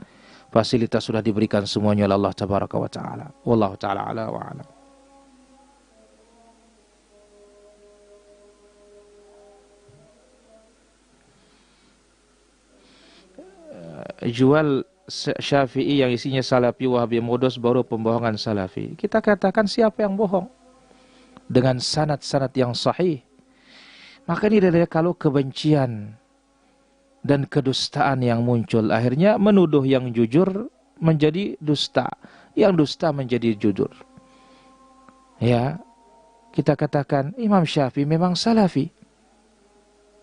Fasilitas sudah diberikan semuanya oleh Allah Tabaraka wa Ta'ala. Wallahu ta'ala ala wa alam. Jual Syafi'i yang isinya Salafi, Wahabi, modus baru pembohongan Salafi. Kita katakan siapa yang bohong dengan sanad-sanad yang sahih. Maka ini adalah kalau kebencian dan kedustaan yang muncul, akhirnya menuduh yang jujur menjadi dusta, yang dusta menjadi jujur. Ya, kita katakan Imam Syafi'i memang Salafi.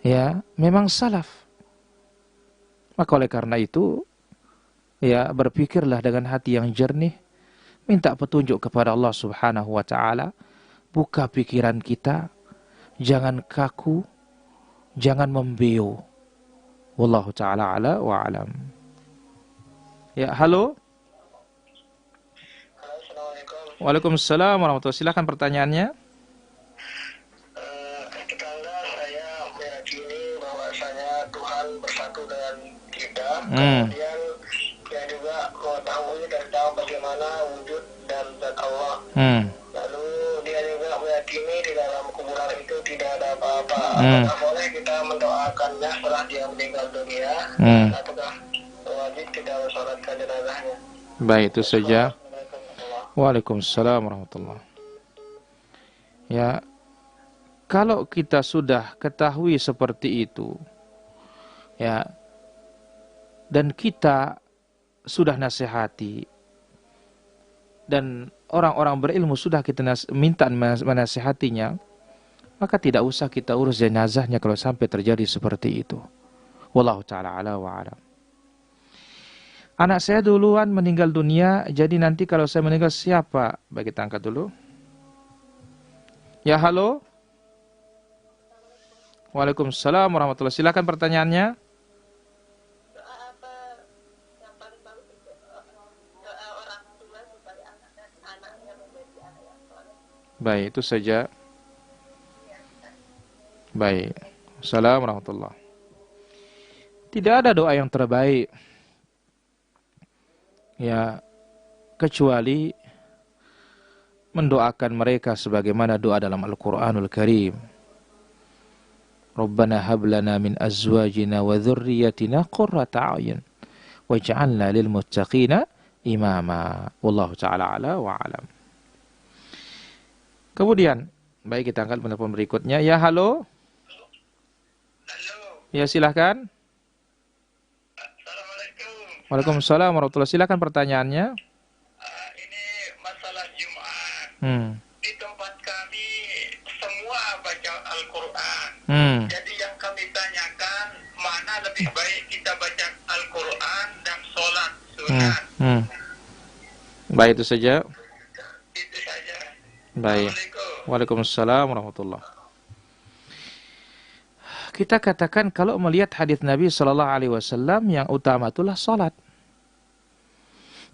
Ya, memang salaf. Maka oleh karena itu, ya, berpikirlah dengan hati yang jernih, minta petunjuk kepada Allah Subhanahu wa Ta'ala, buka pikiran kita, jangan kaku, jangan membeo. Wallahu ta'ala ala wa alam. Ya, halo. Assalamualaikum. Waalaikumsalam warahmatullahi wabarakatuh. Silakan pertanyaannya. Tetangga saya meyakini bahwasanya Tuhan bersatu dengan kita. Kemudian dia juga mengetahui dan tahu bagaimana wujud dan zat Allah. Lalu dia juga meyakini di dalam kuburan itu tidak ada apa-apa. Apakah boleh kita mendoakannya setelah dia meninggal dunia? Ataukah wajib kita mensolatkan jenazahnya? Baik, itu saja. Waalaikumsalam warahmatullahi. Ya, kalau kita sudah ketahui seperti itu, ya, dan kita sudah nasihati, dan orang-orang berilmu sudah kita minta menasihatinya, maka tidak usah kita urus jenazahnya kalau sampai terjadi seperti itu. Wallahu ta'ala ala wa alam. Anak saya duluan meninggal dunia, jadi nanti kalau saya meninggal siapa? Baik, kita angkat dulu. Ya, halo. Waalaikumsalam warahmatullahi wabarakatuh. Silakan pertanyaannya. Doa apa yang paling bagus untuk doa orang tua supaya anaknya menjadi anak yang soleh? Baik, itu saja. Baik. Assalamualaikum warahmatullahi wabarakatuh. Tidak ada doa yang terbaik, ya, kecuali mendoakan mereka sebagaimana doa dalam Al-Quranul Karim. Rabbana hablana min azwajina wa dhurriyyatina qurrata a'yun waj'alna lil muttaqina imama. Wallahu ta'ala ala wa alam. Kemudian, baik, kita angkat penelpon berikutnya. Ya, halo. Halo. Ya, silahkan. Assalamualaikum. Waalaikumsalam warahmatullahi wabarakatuh. Silakan pertanyaannya. Ini masalah Jumat. Di tempat kami semua baca Al-Quran. Jadi yang kami tanyakan, mana lebih baik kita baca Al-Quran dan sholat sunat? Baik, itu saja. Itu saja. Baik. Waalaikumsalam warahmatullahi wabarakatuh. Kita katakan kalau melihat hadis Nabi SAW yang utama itulah salat.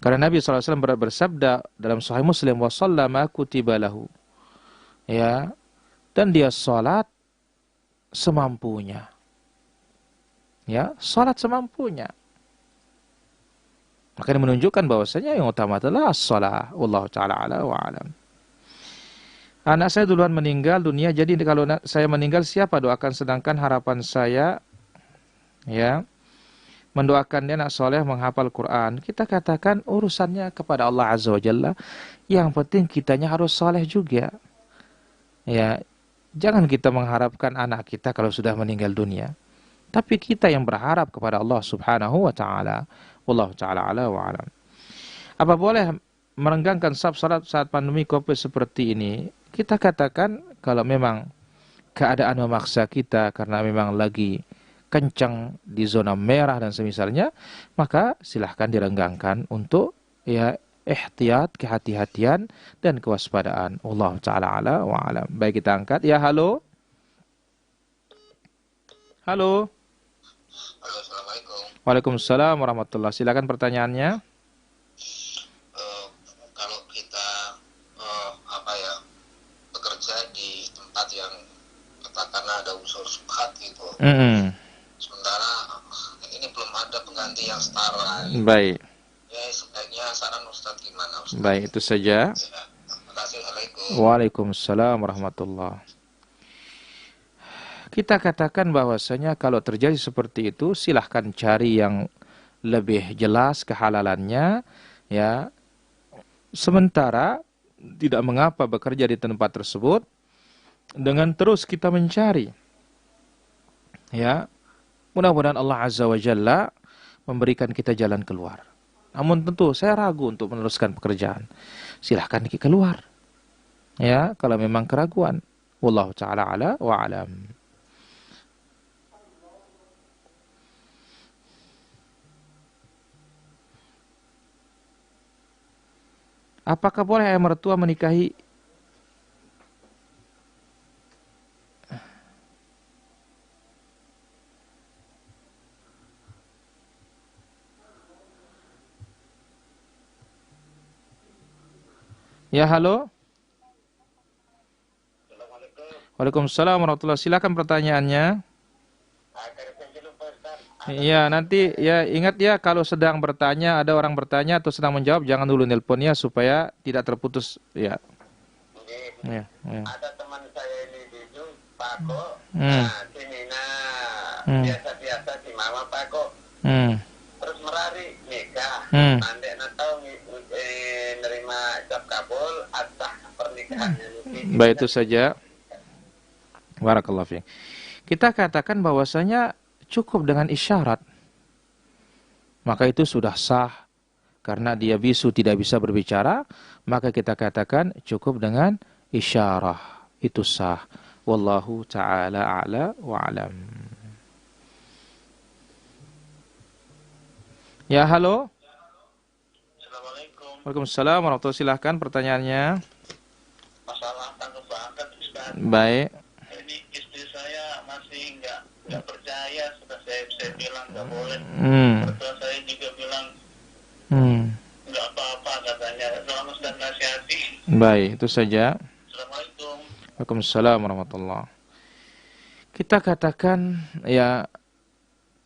Karena Nabi SAW bersabda dalam Sahih Muslim, wa shallama kutiba lahu. Ya, dan dia salat semampunya. Ya, salat semampunya. Maka ini menunjukkan bahwasanya yang utama adalah as-shalah. Wallahu ta'ala ala wa alam. Anak saya duluan meninggal dunia, jadi kalau saya meninggal siapa doakan, sedangkan harapan saya, ya, mendoakan dia anak soleh menghafal Quran. Kita katakan urusannya kepada Allah Azza wa Jalla. Yang penting kitanya harus soleh juga. Ya, jangan kita mengharapkan anak kita kalau sudah meninggal dunia. Tapi kita yang berharap kepada Allah Subhanahu wa Ta'ala. Wallahu ta'ala ala wa alam. Apa boleh merenggangkan salat saat pandemi COVID seperti ini? Kita katakan kalau memang keadaan memaksa kita karena memang lagi kencang di zona merah dan semisalnya, maka silahkan direnggangkan untuk, ya, ihtiyat, kehati-hatian dan kewaspadaan. Allah ta'ala ala wa alam. Baik, kita angkat. Ya, halo. Halo. Halo, Assalamualaikum. Waalaikumsalam warahmatullahi. Silakan pertanyaannya. Eh, Kalau kita apa ya, bekerja di tempat yang katakanlah ada unsur subhat gitu, sementara ini belum ada pengganti yang setara gitu. Baik. Ya, sebaiknya saran Ustadz gimana, Ustadz? Baik, itu saja. Ya, terima kasih. Assalamualaikum. Waalaikumsalam warahmatullahi. Kita katakan bahwasanya kalau terjadi seperti itu, silahkan cari yang lebih jelas kehalalannya, ya. Sementara tidak mengapa bekerja di tempat tersebut dengan terus kita mencari, ya. Mudah-mudahan Allah Azza wa Jalla memberikan kita jalan keluar. Namun tentu saya ragu untuk meneruskan pekerjaan. Silahkan keluar, ya, kalau memang keraguan. Wallahu ta'ala ala wa alam. Apakah boleh ayah mertua menikahi? Ya, halo. Waalaikumsalam warahmatullahi. Silakan pertanyaannya. Ya, nanti ya ingat ya, kalau sedang bertanya, ada orang bertanya atau sedang menjawab, jangan dulu nelponnya supaya tidak terputus, ya. Ya, ya. Ada teman saya ini di Pako, biasa-biasa si mama Pako, terus merari nikah, andai tahu nerima ijab kabul atas pernikahannya. Baik, itu saja. Barakallahu fiik. Kita katakan bahwasanya cukup dengan isyarat, maka itu sudah sah. Karena dia bisu tidak bisa berbicara, maka kita katakan cukup dengan isyarah, itu sah. Wallahu ta'ala a'la wa alam. Ya, halo. Assalamualaikum. Waalaikumsalam warahmatullahi. Silahkan pertanyaannya. Masalah tanggung banget, Ustaz. Baik. Ini istri saya masih nggak percaya, sudah saya bilang nggak boleh. Mertua saya juga bilang nggak apa-apa katanya. Selama Ustaz nasihati. Baik, itu saja. Assalamualaikum. Waalaikumsalam warahmatullahi. Kita katakan ya,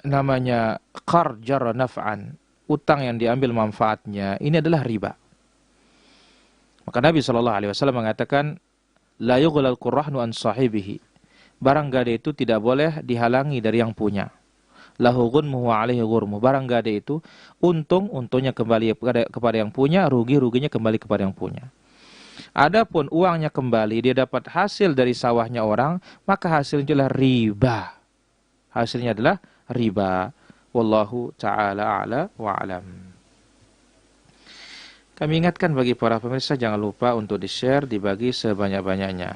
namanya qard jarra naf'an, utang yang diambil manfaatnya, ini adalah riba. Maka Nabi SAW mengatakan, la yughlal qurrahnu an sahibihi, barang gade itu tidak boleh dihalangi dari yang punya. Lahu ghunmuhu wa alaihi ghurmuh, barang gade itu untungnya kembali kepada yang punya, ruginya kembali kepada yang punya. Adapun uangnya kembali, dia dapat hasil dari sawahnya orang, maka hasilnya adalah riba. Hasilnya adalah riba. Wallahu ta'ala a'la wa alam. Kami ingatkan bagi para pemirsa, jangan lupa untuk di-share, dibagi sebanyak-banyaknya.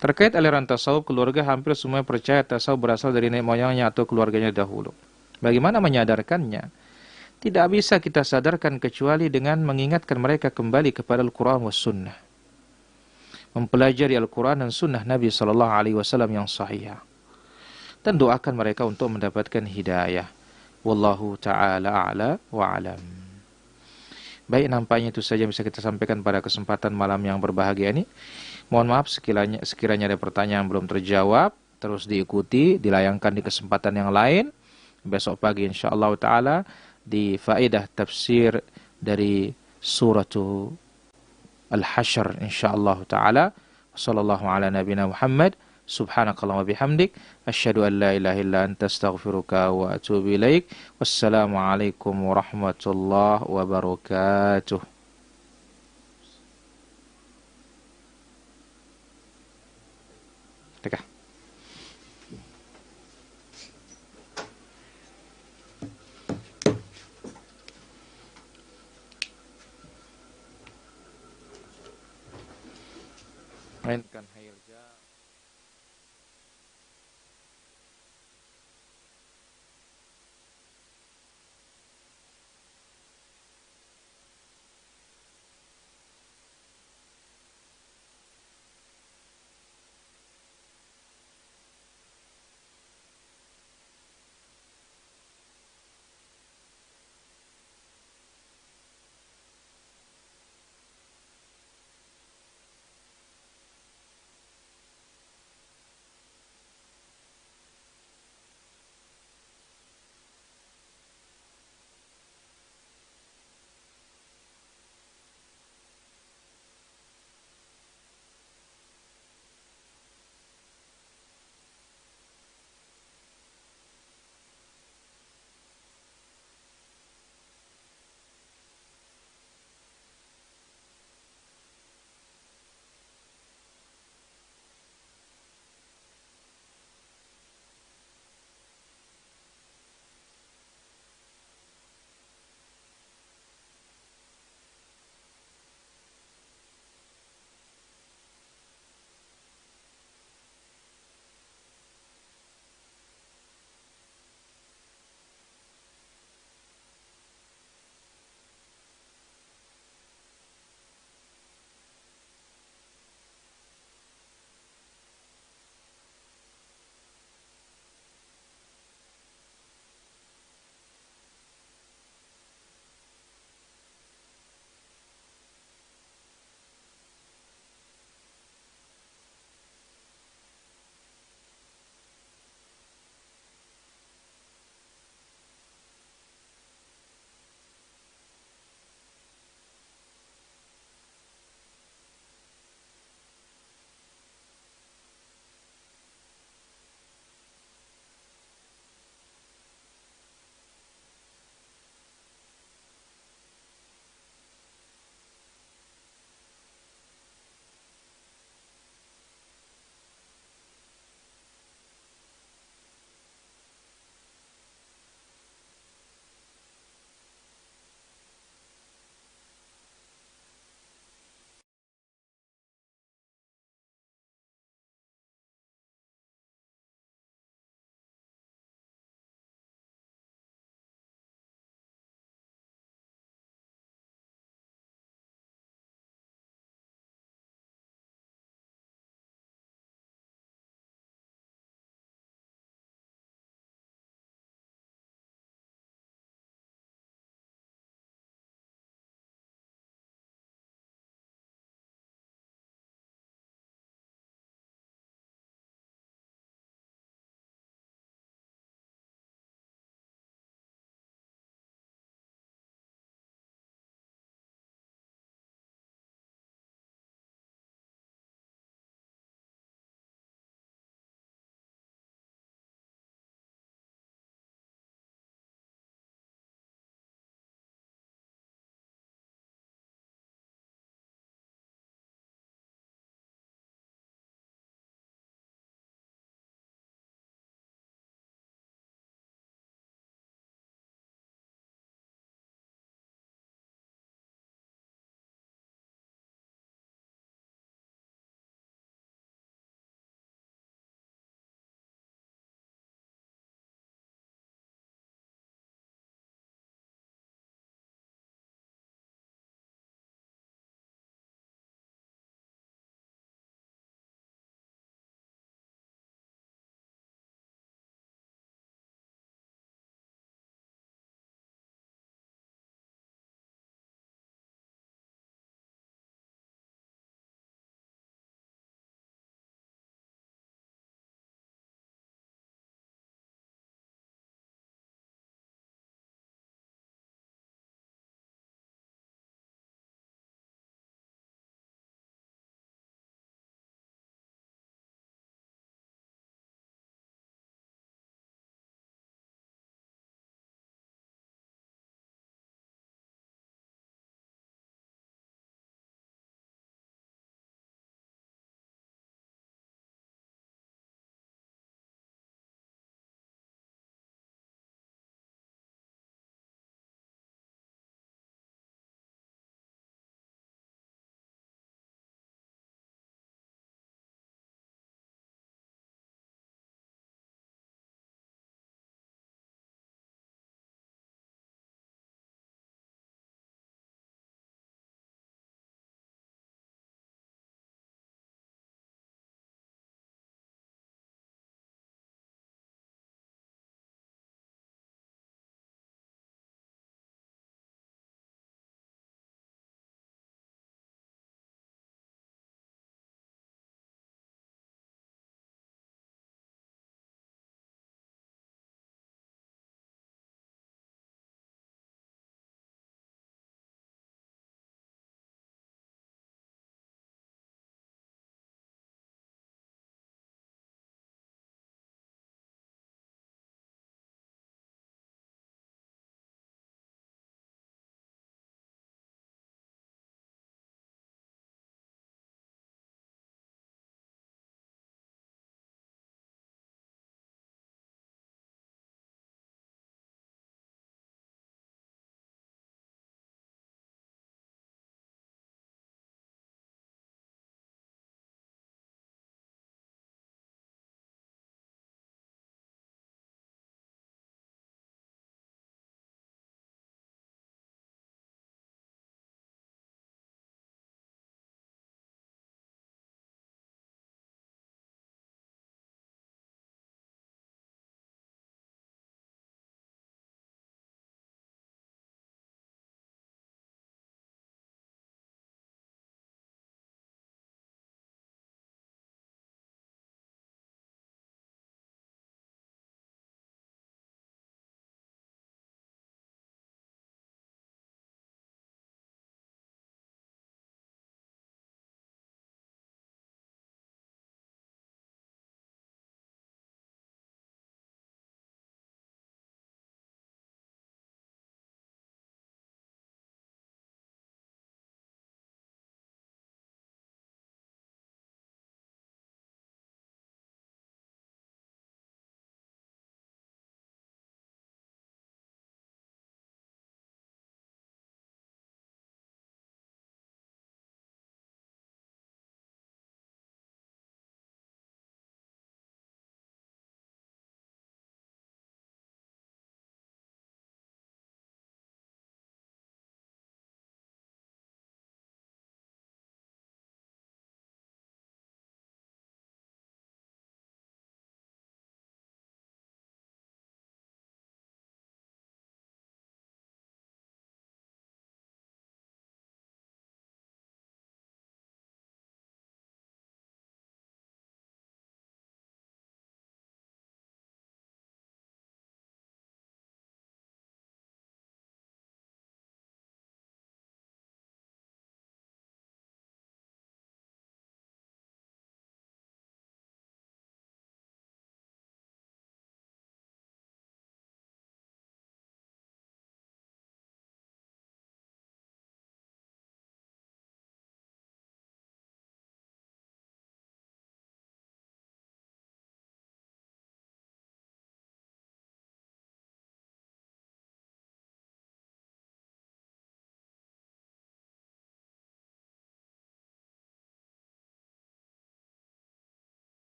Terkait aliran tasawuf, keluarga hampir semua percaya tasawuf berasal dari nenek moyangnya atau keluarganya dahulu. Bagaimana menyadarkannya? Tidak bisa kita sadarkan kecuali dengan mengingatkan mereka kembali kepada Al-Quran was Sunnah. Mempelajari Al-Quran dan Sunnah Nabi SAW yang sahih. Dan doakan mereka untuk mendapatkan hidayah. Wallahu ta'ala a'la wa alam. Baik, nampaknya itu saja bisa kita sampaikan pada kesempatan malam yang berbahagia ini. Mohon maaf sekiranya ada pertanyaan yang belum terjawab. Terus diikuti, dilayangkan di kesempatan yang lain. Besok pagi insyaAllah ta'ala di faedah tafsir dari suratu Al-Hasyr insyaallah taala. Wassallallahu ala nabiyina Muhammad. Subhanakallahumma bihamdik asyhadu an la ilaha illa anta astaghfiruka wa atubu ilaik. Wassalamu alaikum warahmatullahi wabarakatuh. Tekah. Mainkan Hairja.